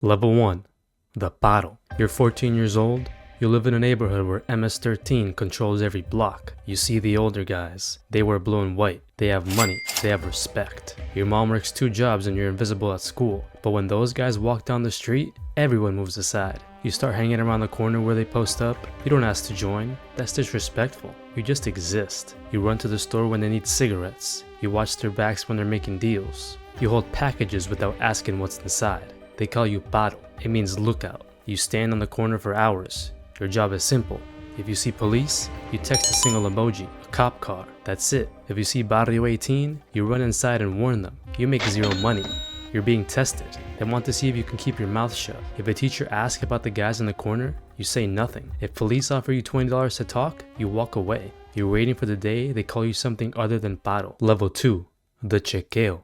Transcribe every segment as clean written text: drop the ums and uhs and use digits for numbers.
Level 1. The Paro. You're 14 years old. You live in a neighborhood where MS-13 controls every block. You see the older guys. They wear blue and white. They have money. They have respect. Your mom works 2 jobs and you're invisible at school. But when those guys walk down the street, everyone moves aside. You start hanging around the corner where they post up. You don't ask to join. That's disrespectful. You just exist. You run to the store when they need cigarettes. You watch their backs when they're making deals. You hold packages without asking what's inside. They call you paro. It means lookout. You stand on the corner for hours. Your job is simple. If you see police, you text a single emoji, a cop car. That's it. If you see Barrio 18, you run inside and warn them. You make 0 money. You're being tested. They want to see if you can keep your mouth shut. If a teacher asks about the guys in the corner, you say nothing. If police offer you $20 to talk, you walk away. You're waiting for the day they call you something other than paro. Level 2. The chequeo.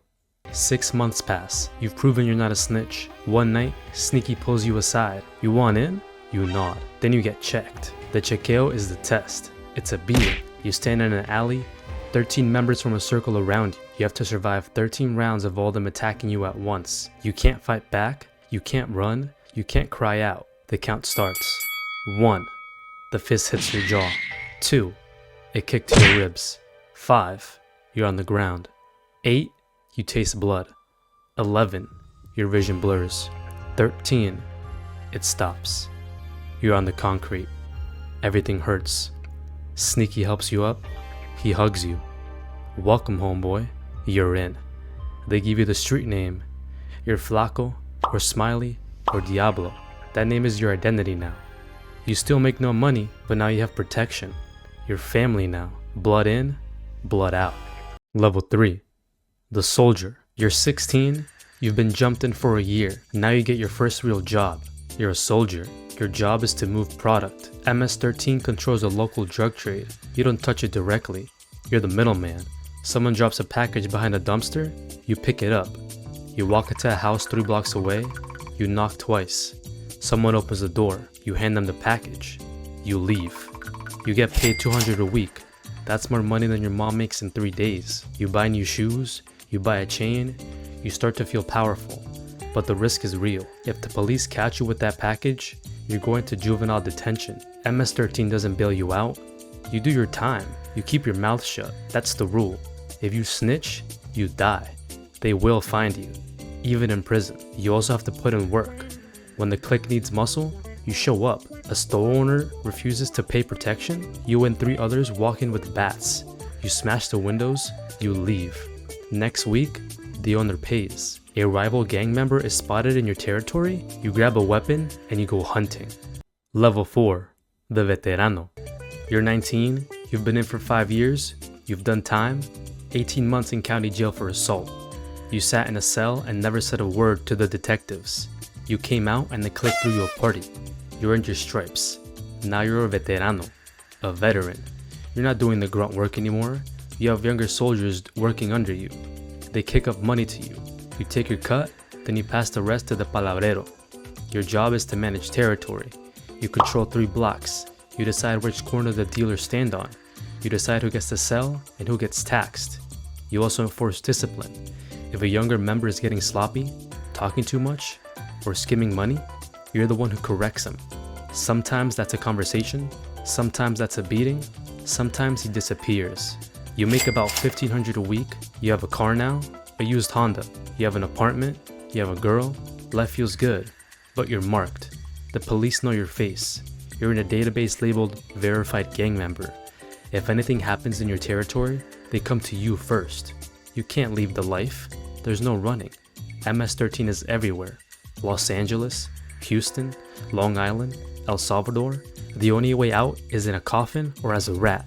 6 months pass. You've proven you're not a snitch. One night, Sneaky pulls you aside. You want in? You nod. Then you get checked. The chequeo is the test. It's a beating. You stand in an alley, 13 members from a circle around you. You have to survive 13 rounds of all them attacking you at once. You can't fight back. You can't run. You can't cry out. The count starts. 1. The fist hits your jaw. 2. A kick to your ribs. 5. You're on the ground. 8. You taste blood. 11. Your vision blurs. 13. It stops. You're on the concrete. Everything hurts. Sneaky helps you up. He hugs you. Welcome, homeboy. You're in. They give you the street name. You're Flaco, or Smiley, or Diablo. That name is your identity now. You still make no money, but now you have protection. You're family now. Blood in, blood out. Level 3. The Soldier. You're 16. You've been jumped in for a year. Now you get your first real job. You're a soldier. Your job is to move product. MS-13 controls a local drug trade. You don't touch it directly. You're the middleman. Someone drops a package behind a dumpster, you pick it up. You walk into a house 3 blocks away, you knock twice. Someone opens the door, you hand them the package. You leave. You get paid $200 a week. That's more money than your mom makes in 3 days. You buy new shoes, you buy a chain, you start to feel powerful. But the risk is real. If the police catch you with that package, you're going to juvenile detention. MS-13 doesn't bail you out. You do your time. You keep your mouth shut. That's the rule. If you snitch, you die. They will find you, even in prison. You also have to put in work. When the clique needs muscle, you show up. A store owner refuses to pay protection, you and 3 others walk in with bats. You smash the windows, you leave. Next week, the owner pays. A rival gang member is spotted in your territory, you grab a weapon and you go hunting. Level 4. The Veterano. You're 19, you've been in for 5 years, you've done time, 18 months in county jail for assault. You sat in a cell and never said a word to the detectives. You came out and the clique threw you a party. You earned your stripes. Now you're a veterano, a veteran. You're not doing the grunt work anymore. You have younger soldiers working under you. They kick up money to you. You take your cut, then you pass the rest to the palabrero. Your job is to manage territory. You control 3 blocks. You decide which corner the dealers stand on. You decide who gets to sell and who gets taxed. You also enforce discipline. If a younger member is getting sloppy, talking too much, or skimming money, you're the one who corrects him. Sometimes that's a conversation, sometimes that's a beating, sometimes he disappears. You make about $1,500 a week, you have a car now, a used Honda, you have an apartment, you have a girl, life feels good, but you're marked. The police know your face. You're in a database labeled verified gang member. If anything happens in your territory, they come to you first. You can't leave the life. There's no running. MS-13 is everywhere. Los Angeles, Houston, Long Island, El Salvador. The only way out is in a coffin or as a rat.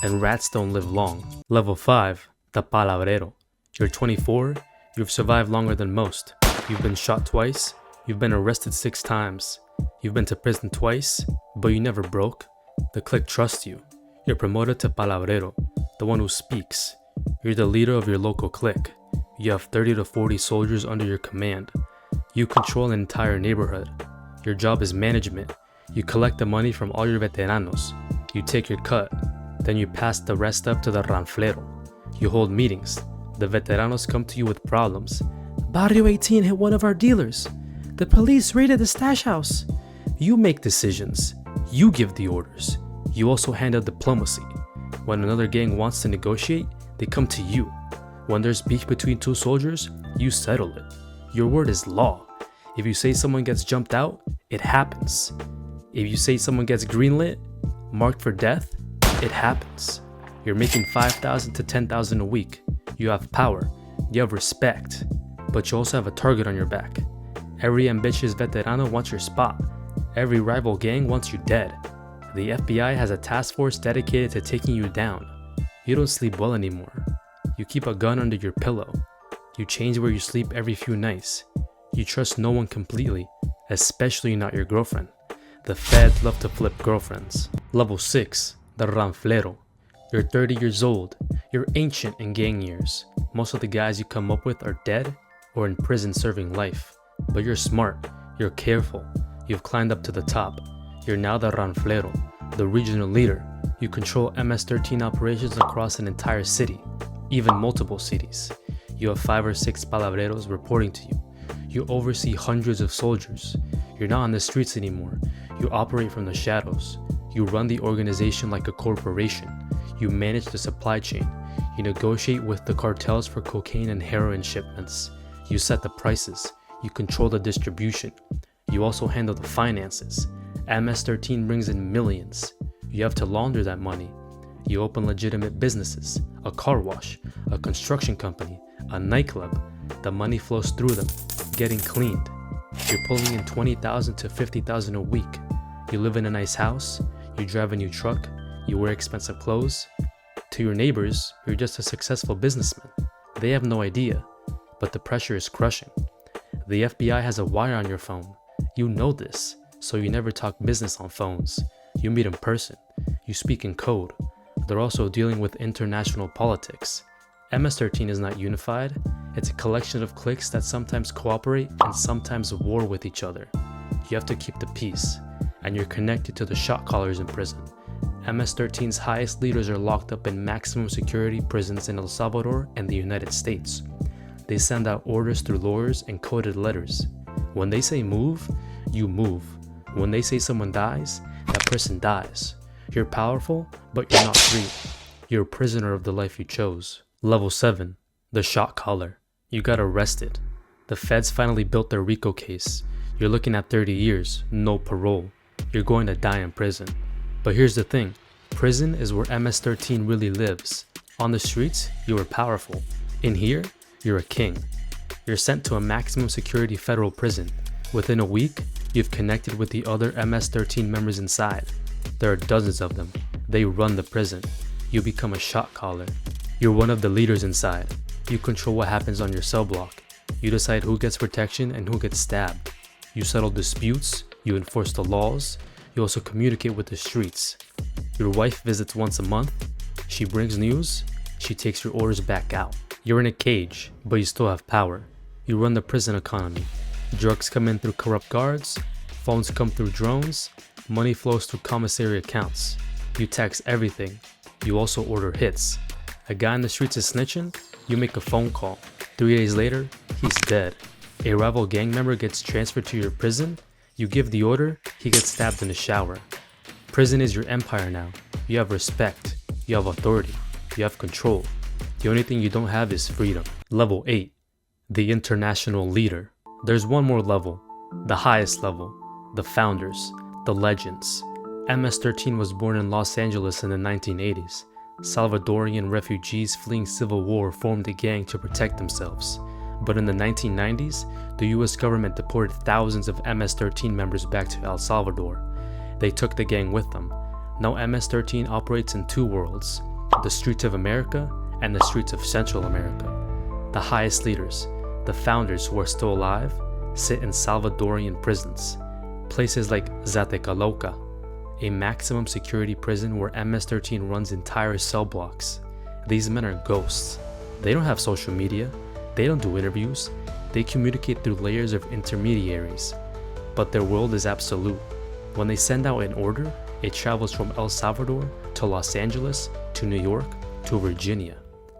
And rats don't live long. Level 5. The Palabrero. You're 24. You've survived longer than most. You've been shot twice. You've been arrested 6 times. You've been to prison twice, but you never broke. The clique trusts you. You're promoted to Palabrero, the one who speaks. You're the leader of your local clique. You have 30 to 40 soldiers under your command. You control an entire neighborhood. Your job is management. You collect the money from all your veteranos. You take your cut. Then you pass the rest up to the ranflero. You hold meetings. The veteranos come to you with problems. Barrio 18 hit one of our dealers. The police raided the stash house. You make decisions. You give the orders. You also handle diplomacy. When another gang wants to negotiate, they come to you. When there's beef between two soldiers, you settle it. Your word is law. If you say someone gets jumped out, it happens. If you say someone gets greenlit, marked for death, it happens. You're making $5,000 to $10,000 a week. You have power. You have respect. But you also have a target on your back. Every ambitious veterano wants your spot. Every rival gang wants you dead. The FBI has a task force dedicated to taking you down. You don't sleep well anymore. You keep a gun under your pillow. You change where you sleep every few nights. You trust no one completely, especially not your girlfriend. The feds love to flip girlfriends. Level 6, the ranflero. You're 30 years old. You're ancient in gang years. Most of the guys you come up with are dead or in prison serving life. But you're smart. You're careful. You've climbed up to the top. You're now the ranflero, the regional leader. You control MS-13 operations across an entire city, even multiple cities. You have 5 or 6 palabreros reporting to you. You oversee hundreds of soldiers. You're not on the streets anymore. You operate from the shadows. You run the organization like a corporation. You manage the supply chain. You negotiate with the cartels for cocaine and heroin shipments. You set the prices. You control the distribution. You also handle the finances. MS-13 brings in millions. You have to launder that money. You open legitimate businesses, a car wash, a construction company, a nightclub. The money flows through them, getting cleaned. You're pulling in $20,000 to $50,000 a week. You live in a nice house. You drive a new truck. You wear expensive clothes. To your neighbors, you're just a successful businessman. They have no idea, but the pressure is crushing. The FBI has a wire on your phone. You know this, so you never talk business on phones. You meet in person. You speak in code. They're also dealing with international politics. MS-13 is not unified. It's a collection of cliques that sometimes cooperate and sometimes war with each other. You have to keep the peace, and you're connected to the shot callers in prison. MS-13's highest leaders are locked up in maximum security prisons in El Salvador and the United States. They send out orders through lawyers and coded letters. When they say move, you move. When they say someone dies, that person dies. You're powerful, but you're not free. You're a prisoner of the life you chose. Level 7, the shot caller. You got arrested. The feds finally built their RICO case. You're looking at 30 years, no parole. You're going to die in prison. But here's the thing, prison is where MS-13 really lives. On the streets, you are powerful. In here, you're a king. You're sent to a maximum security federal prison. Within a week, you've connected with the other MS-13 members inside. There are dozens of them. They run the prison. You become a shot caller. You're one of the leaders inside. You control what happens on your cell block. You decide who gets protection and who gets stabbed. You settle disputes. You enforce the laws. You also communicate with the streets. Your wife visits once a month. She brings news. She takes your orders back out. You're in a cage, but you still have power. You run the prison economy. Drugs come in through corrupt guards. Phones come through drones. Money flows through commissary accounts. You tax everything. You also order hits. A guy in the streets is snitching. You make a phone call. 3 days later, he's dead. A rival gang member gets transferred to your prison. You give the order, he gets stabbed in the shower. Prison is your empire now. You have respect. You have authority. You have control. The only thing you don't have is freedom. Level 8. The international leader. There's one more level. The highest level. The founders. The legends. MS-13 was born in Los Angeles in the 1980s. Salvadorian refugees fleeing civil war formed a gang to protect themselves. But in the 1990s, the US government deported thousands of MS-13 members back to El Salvador. They took the gang with them. Now MS-13 operates in two worlds, the streets of America and the streets of Central America. The highest leaders, the founders who are still alive, sit in Salvadorian prisons. Places like Zatecaloca, a maximum security prison where MS-13 runs entire cell blocks. These men are ghosts. They don't have social media. They don't do interviews. They communicate through layers of intermediaries. But their world is absolute. When they send out an order, it travels from El Salvador to Los Angeles to New York to Virginia.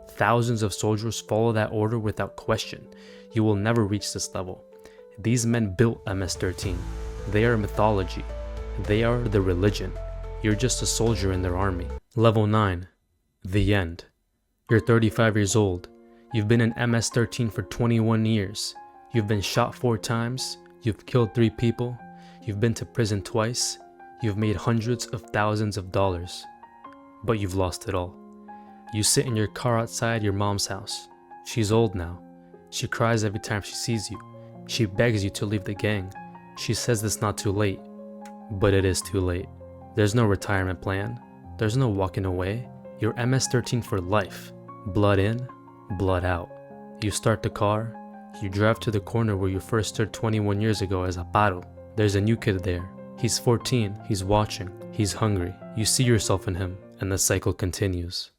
Thousands of soldiers follow that order without question. You will never reach this level. These men built MS-13. They are mythology. They are the religion. You're just a soldier in their army. Level 9. The end. You're 35 years old. You've been in MS-13 for 21 years. You've been shot 4 times. You've killed 3 people. You've been to prison twice. You've made hundreds of thousands of dollars. But you've lost it all. You sit in your car outside your mom's house. She's old now. She cries every time she sees you. She begs you to leave the gang. She says it's not too late. But it is too late. There's no retirement plan. There's no walking away. You're MS-13 for life. Blood in, blood out. You start the car. You drive to the corner where you first stood 21 years ago as a paro. There's a new kid there. He's 14. He's watching. He's hungry. You see yourself in him, and the cycle continues.